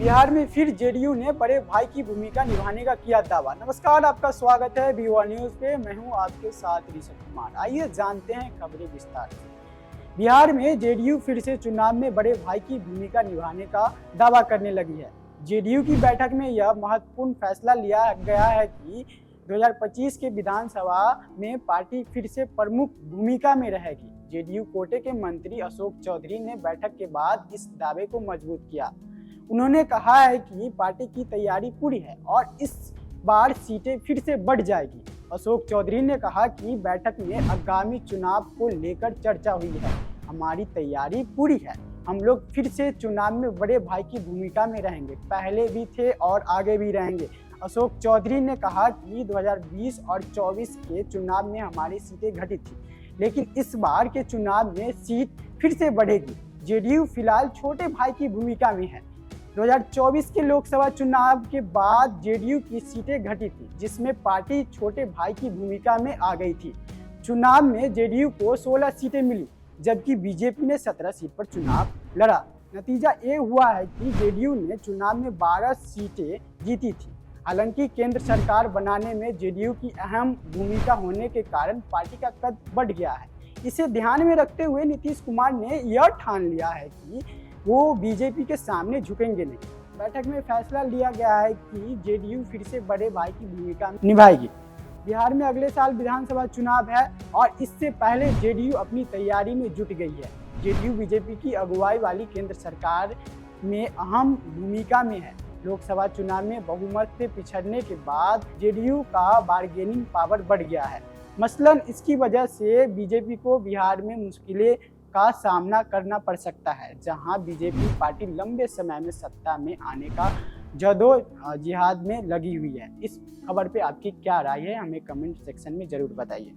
बिहार में फिर जेडीयू ने बड़े भाई की भूमिका निभाने का किया दावा। नमस्कार, आपका स्वागत है बीवा न्यूज पे। मैं हूं आपके साथ ऋषभ कुमार। आइए जानते हैं खबरें विस्तार से। बिहार में जेडीयू फिर से चुनाव में बड़े भाई की भूमिका निभाने का दावा करने लगी है। जेडीयू की बैठक में यह महत्वपूर्ण फैसला लिया गया है कि 2025 के विधानसभा में पार्टी फिर से प्रमुख भूमिका में रहेगी। जेडीयू कोटे के मंत्री अशोक चौधरी ने बैठक के बाद इस दावे को मजबूत किया। उन्होंने कहा है कि पार्टी की तैयारी पूरी है और इस बार सीटें फिर से बढ़ जाएगी। अशोक चौधरी ने कहा कि बैठक में आगामी चुनाव को लेकर चर्चा हुई है। हमारी तैयारी पूरी है, हम लोग फिर से चुनाव में बड़े भाई की भूमिका में रहेंगे, पहले भी थे और आगे भी रहेंगे। अशोक चौधरी ने कहा कि 2020 और 24 के चुनाव में हमारी सीटें घटी थी, लेकिन इस बार के चुनाव में सीट फिर से बढ़ेगी। जेडीयू फिलहाल छोटे भाई की भूमिका में है। 2024 के लोकसभा चुनाव के बाद जेडीयू की सीटें घटी थी, जिसमें पार्टी छोटे भाई की भूमिका में आ गई थी। चुनाव में जेडीयू को 16 सीटें मिली, जबकि बीजेपी ने 17 सीट पर चुनाव लड़ा। नतीजा ये हुआ है कि जेडीयू ने चुनाव में 12 सीटें जीती थी। हालांकि केंद्र सरकार बनाने में जेडीयू की अहम भूमिका होने के कारण पार्टी का कद बढ़ गया है। इसे ध्यान में रखते हुए नीतीश कुमार ने यह ठान लिया है कि वो बीजेपी के सामने झुकेंगे नहीं। बैठक में फैसला लिया गया है कि जेडीयू फिर से बड़े भाई की भूमिका निभाएगी। बिहार में अगले साल विधानसभा चुनाव है और इससे पहले जेडीयू अपनी तैयारी में जुट गई है। जेडीयू बीजेपी की अगुवाई वाली केंद्र सरकार में अहम भूमिका में है। लोकसभा चुनाव में बहुमत से पिछड़ने के बाद जेडीयू का बार्गेनिंग पावर बढ़ गया है। मसलन इसकी वजह से बीजेपी को बिहार में मुश्किलें का सामना करना पड़ सकता है, जहां बीजेपी पार्टी लंबे समय में सत्ता में आने का जदोजहद में लगी हुई है। इस खबर पे आपकी क्या राय है, हमें कमेंट सेक्शन में जरूर बताइए।